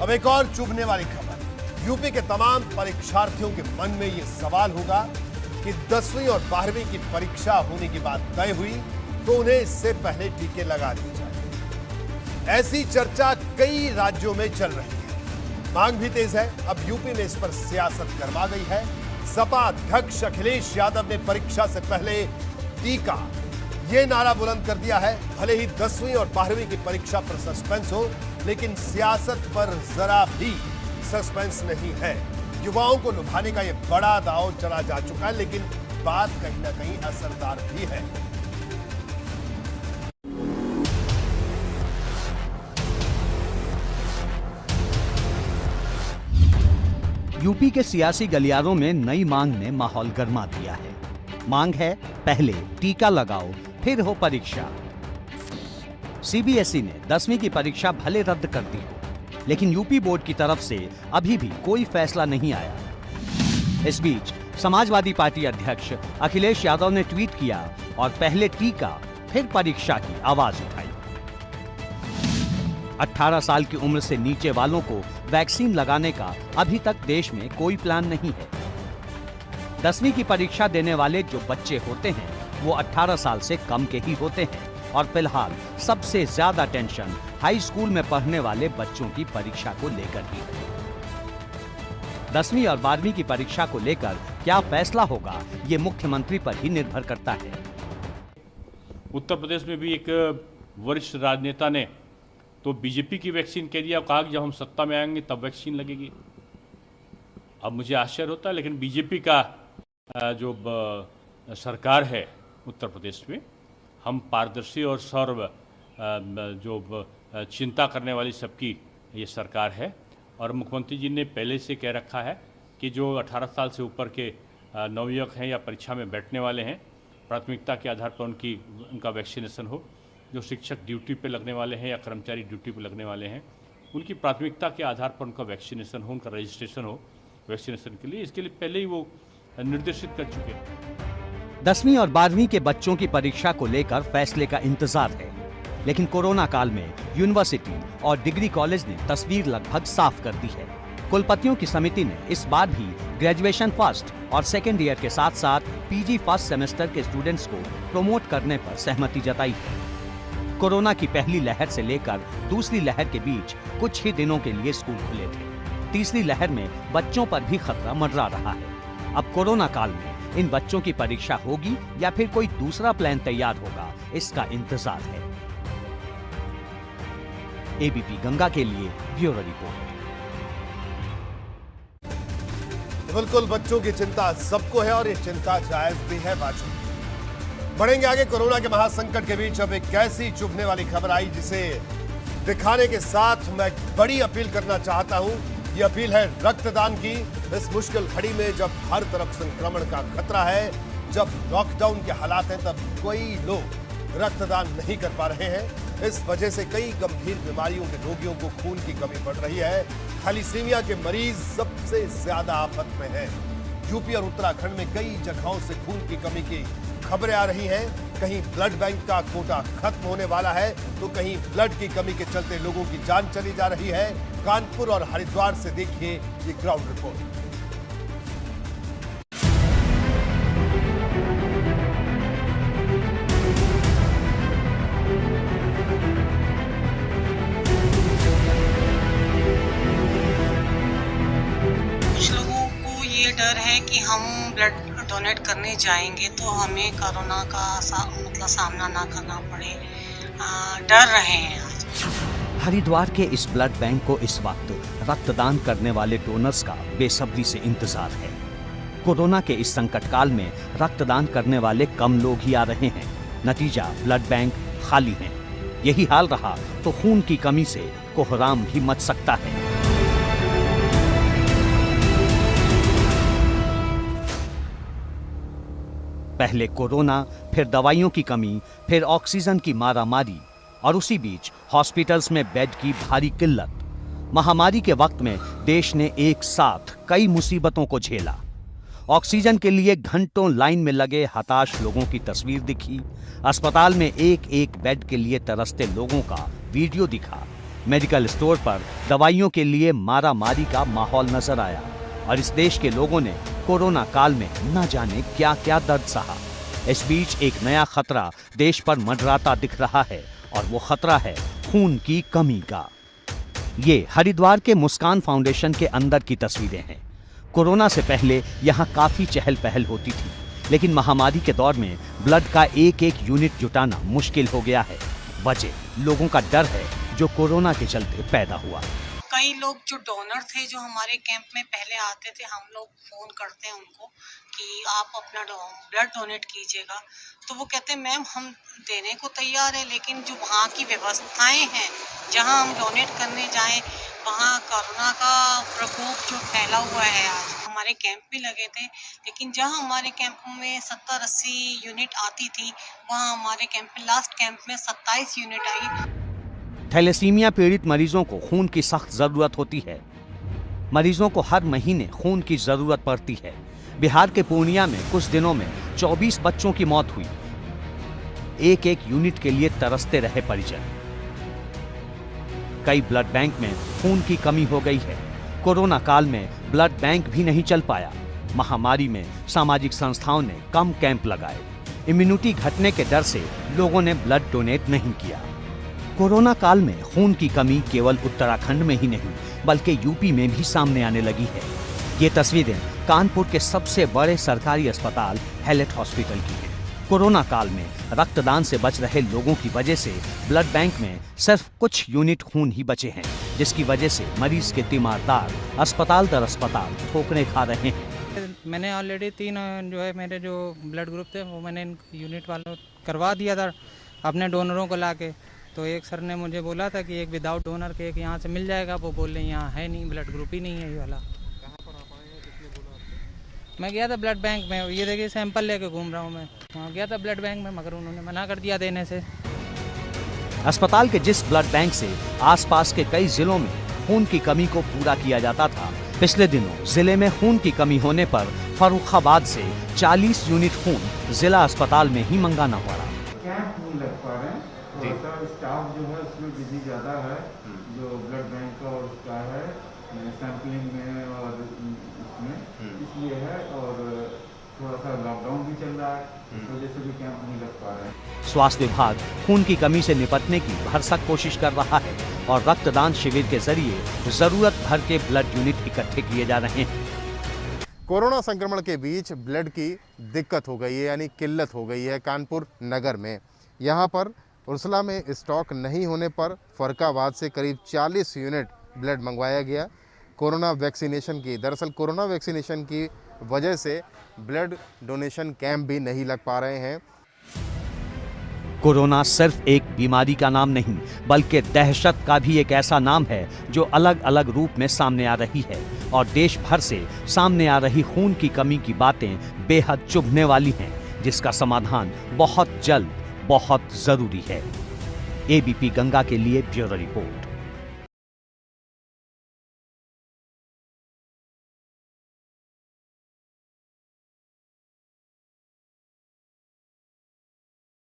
अब एक और चुभने वाली खबर। यूपी के तमाम परीक्षार्थियों के मन में यह सवाल होगा कि 10वीं और 12वीं की परीक्षा होने की बात तय हुई तो उन्हें इससे पहले टीके लगा दिए जाए। ऐसी चर्चा कई राज्यों में चल रही है, मांग भी तेज है। अब यूपी में इस पर सियासत गरमा गई है। सपा अध्यक्ष अखिलेश यादव ने परीक्षा से पहले टीका ये नारा बुलंद कर दिया है। भले ही 10वीं और 12वीं की परीक्षा पर सस्पेंस हो, लेकिन सियासत पर जरा भी सस्पेंस नहीं है। युवाओं को लुभाने का यह बड़ा दांव चला जा चुका है, लेकिन बात कहीं ना कहीं असरदार भी है। यूपी के सियासी गलियारों में नई मांग ने माहौल गर्मा दिया है। मांग है, पहले टीका लगाओ फिर हो परीक्षा। सीबीएसई ने 10वीं की परीक्षा भले रद्द कर दी हो, लेकिन यूपी बोर्ड की तरफ से अभी भी कोई फैसला नहीं आया। इस बीच समाजवादी पार्टी अध्यक्ष अखिलेश यादव ने ट्वीट किया और पहले टीका फिर परीक्षा की आवाज उठाई। 18 साल की उम्र से नीचे वालों को वैक्सीन लगाने का अभी तक देश में कोई प्लान नहीं है। 10वीं की परीक्षा देने वाले जो बच्चे होते हैं वो 18 साल से कम के ही होते हैं और फिलहाल सबसे ज्यादा टेंशन हाई स्कूल में पढ़ने वाले बच्चों की परीक्षा को लेकर ही है। 10वीं और 12वीं की परीक्षा को लेकर क्या फैसला होगा ये मुख्यमंत्री पर ही निर्भर करता है। उत्तर प्रदेश में भी एक वरिष्ठ राजनेता ने तो बीजेपी की वैक्सीन कह दिया, कहा कि जब हम सत्ता में आएंगे तब वैक्सीन लगेगी। अब मुझे आश्चर्य होता है, लेकिन बीजेपी का जो सरकार है उत्तर प्रदेश में, हम पारदर्शी और सर्व जो चिंता करने वाली सबकी ये सरकार है। और मुख्यमंत्री जी ने पहले से कह रखा है कि जो 18 साल से ऊपर के नवयुवक हैं या परीक्षा में बैठने वाले हैं, प्राथमिकता के आधार पर उनका वैक्सीनेशन हो। जो शिक्षक ड्यूटी पे लगने वाले हैं या कर्मचारी ड्यूटी पे लगने वाले हैं, उनकी प्राथमिकता के आधार पर उनका वैक्सीनेशन हो, उनका रजिस्ट्रेशन हो वैक्सीनेशन के लिए। इसके लिए पहले ही वो निर्देशित कर चुके हैं। 10वीं और 12वीं के बच्चों की परीक्षा को लेकर फैसले का इंतजार है, लेकिन कोरोना काल में यूनिवर्सिटी और डिग्री कॉलेज ने तस्वीर लगभग साफ कर दी है। कुलपतियों की समिति ने इस बार भी ग्रेजुएशन फर्स्ट और सेकेंड ईयर के साथ साथ पीजी फर्स्ट सेमेस्टर के स्टूडेंट्स को प्रमोट करने पर सहमति जताई है। कोरोना की पहली लहर से लेकर दूसरी लहर के बीच कुछ ही दिनों के लिए स्कूल खुले थे। तीसरी लहर में बच्चों पर भी खतरा मंडरा रहा है। अब कोरोना काल में इन बच्चों की परीक्षा होगी या फिर कोई दूसरा प्लान तैयार होगा, इसका इंतजार है। एबीपी गंगा के लिए ब्यूरो रिपोर्ट। बिल्कुल, बच्चों की चिंता सबको है और ये चिंता जायज भी है। बातचीत बढ़ेंगे आगे। कोरोना के महासंकट के बीच अब एक ऐसी चुभने वाली खबर आई जिसे दिखाने के साथ मैं बड़ी अपील करना चाहता हूं। ये अपील है रक्तदान की। इस मुश्किल घड़ी में जब हर तरफ संक्रमण का खतरा है, जब लॉकडाउन के हालात हैं, तब कोई लोग रक्तदान नहीं कर पा रहे हैं। इस वजह से कई गंभीर बीमारियों के रोगियों को खून की कमी पड़ रही है। थैलीसीमिया के मरीज सबसे ज्यादा आफत में हैं। यूपी और उत्तराखंड में कई जगहों से खून की कमी की खबरें आ रही हैं। कहीं ब्लड बैंक का कोटा खत्म होने वाला है, तो कहीं ब्लड की कमी के चलते लोगों की जान चली जा रही है। कानपुर और हरिद्वार से देखिए ये ग्राउंड रिपोर्ट। कुछ लोगों को ये डर है कि हम ब्लड डोनेट करने जाएंगे तो हमें कोरोना का सामना ना करना पड़े, डर रहे हैं आज। हरिद्वार के इस ब्लड बैंक को इस वक्त रक्तदान करने वाले डोनर्स का बेसब्री से इंतजार है। कोरोना के इस संकट काल में रक्तदान करने वाले कम लोग ही आ रहे हैं। नतीजा, ब्लड बैंक खाली हैं। यही हाल रहा तो खून की कमी से कोहराम भी मच सकता है। पहले कोरोना, फिर दवाइयों की कमी, फिर ऑक्सीजन की मारामारी और उसी बीच हॉस्पिटल्स में बेड की भारी किल्लत। महामारी के वक्त में देश ने एक साथ कई मुसीबतों को झेला। ऑक्सीजन के लिए घंटों लाइन में लगे हताश लोगों की तस्वीर दिखी। अस्पताल में एक एक बेड के लिए तरसते लोगों का वीडियो दिखा। मेडिकल स्टोर पर दवाइयों के लिए मारामारी का माहौल नजर आया और इस देश के लोगों ने कोरोना काल में न जाने क्या क्या दर्द सहा। इस बीच एक नया खतरा देश पर मंडराता दिख रहा है और वो खतरा है खून की कमी का। ये हरिद्वार के मुस्कान फाउंडेशन के अंदर की तस्वीरें हैं। कोरोना से पहले यहाँ काफी चहल पहल होती थी, लेकिन महामारी के दौर में ब्लड का एक एक यूनिट जुटाना मुश्किल हो गया है। वजह लोगों का डर है जो कोरोना के चलते पैदा हुआ। कई लोग जो डोनर थे जो हमारे कैंप में पहले आते थे, हम लोग फ़ोन करते हैं उनको कि आप अपना ब्लड डोनेट कीजिएगा, तो वो कहते हैं मैम हम देने को तैयार है, लेकिन जो वहाँ की व्यवस्थाएं हैं जहाँ हम डोनेट करने जाएं वहाँ कोरोना का प्रकोप जो फैला हुआ है। आज हमारे कैंप भी लगे थे, लेकिन जहाँ हमारे कैंप में 70-80 यूनिट आती थी, वहाँ हमारे कैंप में लास्ट कैंप में 27 यूनिट आई। थैलेसीमिया पीड़ित मरीजों को खून की सख्त जरूरत होती है। मरीजों को हर महीने खून की जरूरत पड़ती है। बिहार के पूर्णिया में कुछ दिनों में 24 बच्चों की मौत हुई। एक एक यूनिट के लिए तरसते रहे परिजन। कई ब्लड बैंक में खून की कमी हो गई है। कोरोना काल में ब्लड बैंक भी नहीं चल पाया। महामारी में सामाजिक संस्थाओं ने कम कैंप लगाए। इम्यूनिटी घटने के डर से लोगों ने ब्लड डोनेट नहीं किया। कोरोना काल में खून की कमी केवल उत्तराखंड में ही नहीं बल्कि यूपी में भी सामने आने लगी है। ये तस्वीरें कानपुर के सबसे बड़े सरकारी अस्पताल हैलेट हॉस्पिटल की है। कोरोना काल में रक्तदान से बच रहे लोगों की वजह से ब्लड बैंक में सिर्फ कुछ यूनिट खून ही बचे हैं, जिसकी वजह से मरीज के तीमारदार अस्पताल दर अस्पताल ठोकरें खा रहे हैं। मैंने ऑलरेडी 3 जो है मेरे जो ब्लड ग्रुप थे वो मैंने यूनिट वालों करवा दिया था अपने डोनरों को लाके। तो एक सर ने मुझे बोला था कि एक विदाउट डोनर के एक यहाँ से मिल जाएगा, वो बोले यहाँ है नहीं, ब्लड ग्रुप ही नहीं है ये वाला। कहाँ पर आप आए हैं, किसने बोला आपको? मैं गया था ब्लड बैंक में, ये देखिए सैंपल लेके घूम रहा हूँ मैं। वहाँ गया था ब्लड बैंक में, मगर उन्होंने मना कर दिया देने से। अस्पताल के जिस ब्लड बैंक से आसपास के कई जिलों में खून की कमी को पूरा किया जाता था, पिछले दिनों जिले में खून की कमी होने पर फर्रुखाबाद से 40 यूनिट खून जिला अस्पताल में ही मंगाना पड़ा। कैंप नहीं लग पा रहे हैं, थोड़ा सा स्टाफ जो है उसमें बिजी ज़्यादा है, जो ब्लड बैंक का और उसका है सैम्पलिंग में और इसमें इसलिए है, और थोड़ा सा लॉकडाउन भी चल रहा है, इस वजह से भी कैंप नहीं लग पा रहे हैं। स्वास्थ्य विभाग खून की कमी से निपटने की भरसक कोशिश कर रहा है और रक्तदान शिविर के जरिए जरूरत भर के ब्लड यूनिट इकट्ठे किए जा रहे हैं। कोरोना संक्रमण के बीच ब्लड की दिक्कत हो गई है, यानी किल्लत हो गई है कानपुर नगर में। यहाँ पर उर्सला में स्टॉक नहीं होने पर फर्रुखाबाद से करीब 40 यूनिट ब्लड मंगवाया गया कोरोना वैक्सीनेशन की। दरअसल कोरोना वैक्सीनेशन की वजह से ब्लड डोनेशन कैंप भी नहीं लग पा रहे हैं। कोरोना सिर्फ एक बीमारी का नाम नहीं बल्कि दहशत का भी एक ऐसा नाम है जो अलग अलग रूप में सामने आ रही है और देश भर से सामने आ रही खून की कमी की बातें बेहद चुभने वाली हैं, जिसका समाधान बहुत जल्द बहुत जरूरी है। एबीपी गंगा के लिए ब्यूरो रिपोर्ट।